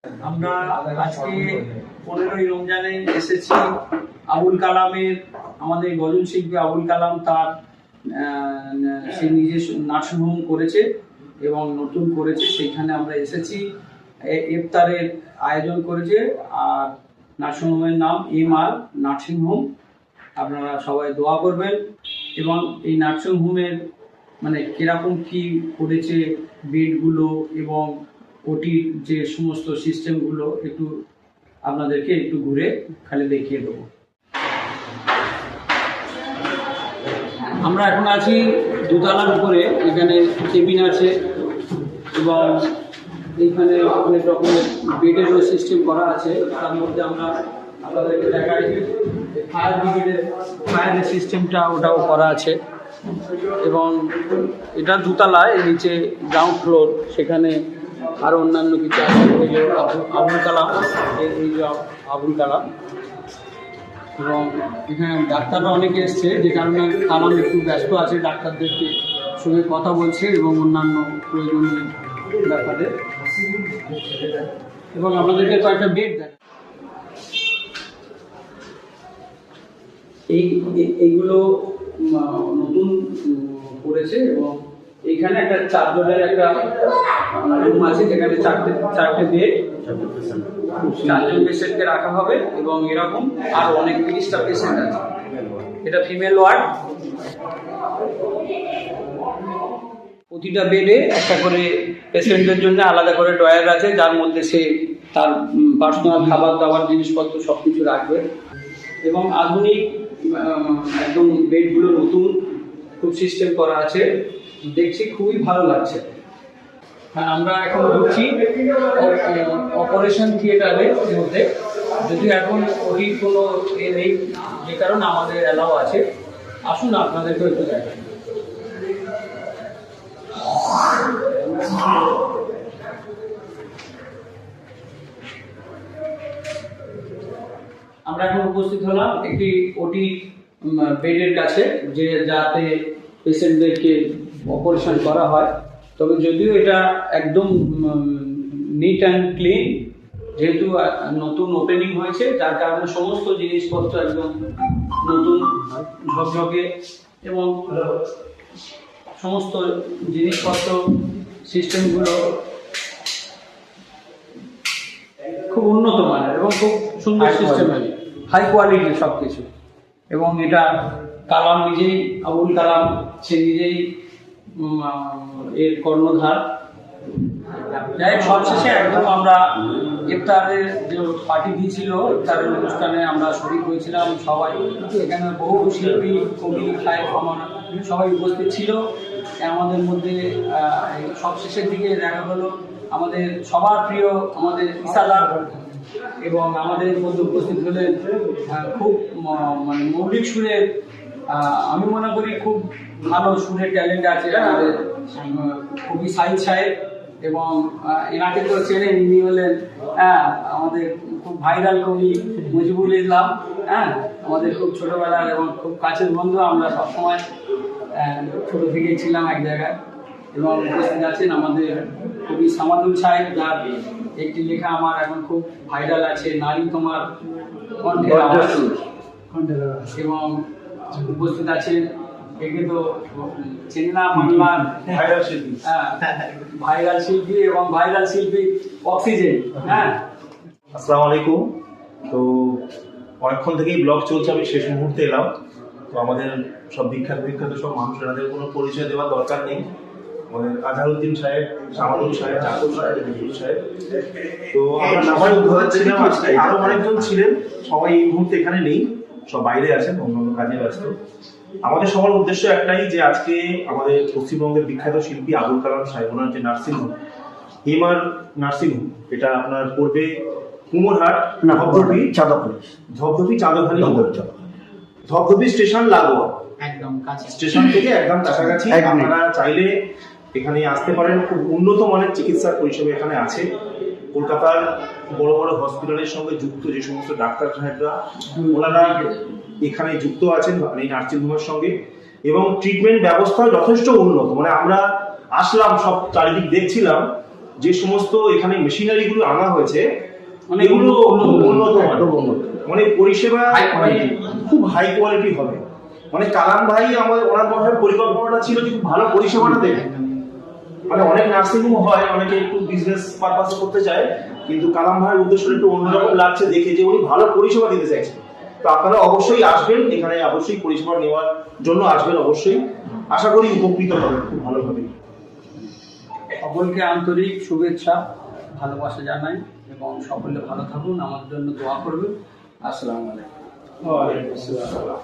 আমরা আজকে 15ই রমজানে এসেছি আবুল কালামের, আমাদের গজল শিল্পী আবুল কালাম তার সে নিজে নার্সিংহোম করেছে এবং নতুন করেছে, সেইখানে আমরা এসেছি। ইফতারের আয়োজন করেছে আর নার্সিংহোমের নাম এমআর নার্সিংহোম। আপনারা সবাই দোয়া করবেন এবং এই নার্সিংহোমের মানে কিরকম কি করেছে, বেডগুলো এবং ওটির যে সমস্ত সিস্টেমগুলো একটু আপনাদেরকে একটু ঘুরে খালি দেখিয়ে দেবো। আমরা এখন আছি দোতলার উপরে, এখানে কেবিন আছে এবং এইখানে অনেক রকমের বেডেরও সিস্টেম করা আছে। তার মধ্যে আমরা আপনাদেরকে দেখাই ফায়ার ব্রিগেডের ফায়ারের সিস্টেমটা ওটাও করা আছে এবং এটা দোতলায়, নিচে গ্রাউন্ড ফ্লোর, সেখানে আরও অন্যান্য কিছু আছে। আবুল কালাম, এই যে আবুল কালাম, এবং এখানে ডাক্তাররা অনেকে এসছে, যে কারণে কালাম একটু ব্যস্ত আছে, ডাক্তারদেরকে সঙ্গে কথা বলছে এবং অন্যান্য প্রয়োজনীয় ব্যাপারে। এবং আপনাদেরকে কয়েকটা বেড দেয়, এইগুলো নতুন করেছে এবং এইখানে একটা 4 জনের একটা রুম আছে, যেখানে চারটে বেড 4 জন পেশেন্টকে রাখা হবে এবং এরকম আরো অনেক 30টা পেশেন্ট আছে। এটা ফিমেল ওয়ার্ড। প্রতিটা বেডে একটা করে পেশেন্টদের জন্য আলাদা করে ড্রয়ার আছে, যার মধ্যে সে তার পার্সোনাল খাবার দাবার জিনিসপত্র সবকিছু রাখবে এবং আধুনিক একদম বেডগুলো নতুন খুব সিস্টেম করা আছে, দেখছি খুবই ভালো লাগছে। হ্যাঁ, আমরা এখন ঢুকছি অপারেশন থিয়েটারের মধ্যে, যদিও এখন ওই কোনো নেই, যে কারণে আমাদের অ্যালাও আছে। আসুন আপনাদেরকে একটু দেখাই। আমরা এখন উপস্থিত হলাম একটি ওটি বেডের কাছে, যে যাতে পেশেন্টদেরকে অপারেশন করা হয়। তবে যদিও এটা একদম নিট অ্যান্ড ক্লিন, যেহেতু নতুন ওপেনিং হয়েছে, যার কারণে সমস্ত জিনিসপত্র একদম নতুন ঝকঝকে এবং সমস্ত জিনিসপত্র সিস্টেমগুলো খুব উন্নত মানের এবং খুব সুন্দর সিস্টেম, হাই কোয়ালিটির সব কিছু। এবং এটা কালাম নিজেই, আবুল কালাম সে নিজেই এর কর্ণধার। যাই হোক, সবশেষে একদম আমরা ইফতারের যে পার্টি দিয়েছিল, ইফতারের অনুষ্ঠানে আমরা শরীক হয়েছিলাম সবাই। এখানে বহু শিল্পী, কবি, খায় সবাই উপস্থিত ছিল। আমাদের মধ্যে সবশেষের দিকে দেখা হলো আমাদের সবার প্রিয় আমাদের ইসালাম, এবং আমাদের মধ্যে উপস্থিত হলেন খুব মানে মৌলিক সুরের, আমি মনে করি খুব ভালো সুরের ট্যালেন্ট আছে আমাদের কবি সাইদ সাহেব, এবং এনাকে তো চেনেন, ইনি হলেন আমাদের খুব ভাইরাল কবি মুজিবুল ইসলাম। আমাদের খুব ছোটবেলার এবং খুব কাছের বন্ধু, আমরা সবসময় ছোট থেকেই ছিলাম এক জায়গায়। এবং উপস্থিত আছেন আমাদের কবি সামাদুল সাহেব, যার একটি লেখা আমার এখন খুব ভাইরাল আছে, নারী তোমার কণ্ঠের আওয়াজ। এবং উপস্থিত আছেন, একে তো চেনে না বাংলার ভাইরাল শিল্পী এবং ভাইরাল শিল্পী অক্সিজেন। আসসালামু আলাইকুম। তো অনেকক্ষণ থেকেই ব্লগ চলছে, আমি শেষ মুহূর্তে এলাম। তো আমাদের সব বিখ্যাত সব মানুষ, এনাদের কোনো পরিচয় দেওয়ার দরকার নেই। আমাদের আজহারউদ্দিন সাহেব, সামাদুল সাহেব, জাকুর সাহেব, নজরুল সাহেব। তো আমরা সবাই ছিলাম, আরো অনেকজন ছিলেন, সবাই এই মুহূর্তে এখানে নেই, সব বাইরে আছেন, অন্যান্য কাজে ব্যস্ত। আমাদের সবার উদ্দেশ্য একটাই, যে আজকে আমাদের পশ্চিমবঙ্গের বিখ্যাত শিল্পী আবুল কালাম সাহেব, ওনার যে নার্সিংহোম, এমআর নার্সিংহোম, এটা আপনার পড়বে কুমোরহাট, ধবধবি চাঁদখালি, ধবধবি স্টেশন লাগোয়া, একদম কাছে, স্টেশন থেকে একদম কাছাকাছি। আপনারা চাইলে এখানে আসতে পারেন। খুব উন্নত মানের চিকিৎসার পরিষেবা এখানে আছে। কলকাতার বড় বড় হসপিটালের সঙ্গে যুক্ত যে সমস্ত ডাক্তার সাহেবরা, ওনারা এখানে যুক্ত আছেন এই নার্সিংহোমের সঙ্গে, এবং ট্রিটমেন্ট ব্যবস্থা যথেষ্ট উন্নত। মানে আমরা আসলাম, সব চারিদিক দেখছিলাম, যে সমস্ত এখানে মেশিনারি গুলো আনা হয়েছে অনেক এগুলো খুব উন্নত মানের। খুব উন্নত। মানে পরিষেবা High মানে quality। খুব হাই কোয়ালিটি হবে। মানে কালাম ভাই আমাদের ওনার মধ্যে পরিকল্পনাটা ছিল যে খুব ভালো পরিষেবাটা দেবে। মানে অনেক নার্সিং হোম হয়, অনেকে একটু বিজনেস পারপাসে করতে চায়, কিন্তু কালাম ভাইয়ের উদ্দেশ্যটা একটু অন্যরকম লাগছে দেখে যে উনি ভালো পরিষেবা দিতে চাইছেন। তো আপনারা অবশ্যই আসবেন এখানে, অবশ্যই পরিষেবা নেওয়ার জন্য আসবেন, অবশ্যই আশা করি উপকৃত হবেন খুব ভালোভাবে। সকলকে আন্তরিক শুভেচ্ছা ভালোবাসা জানাই এবং সকলে ভালো থাকুন, আমাদের জন্য দোয়া করবেন। আসসালামু আলাইকুম। ওয়ালাইকুম আসসালাম।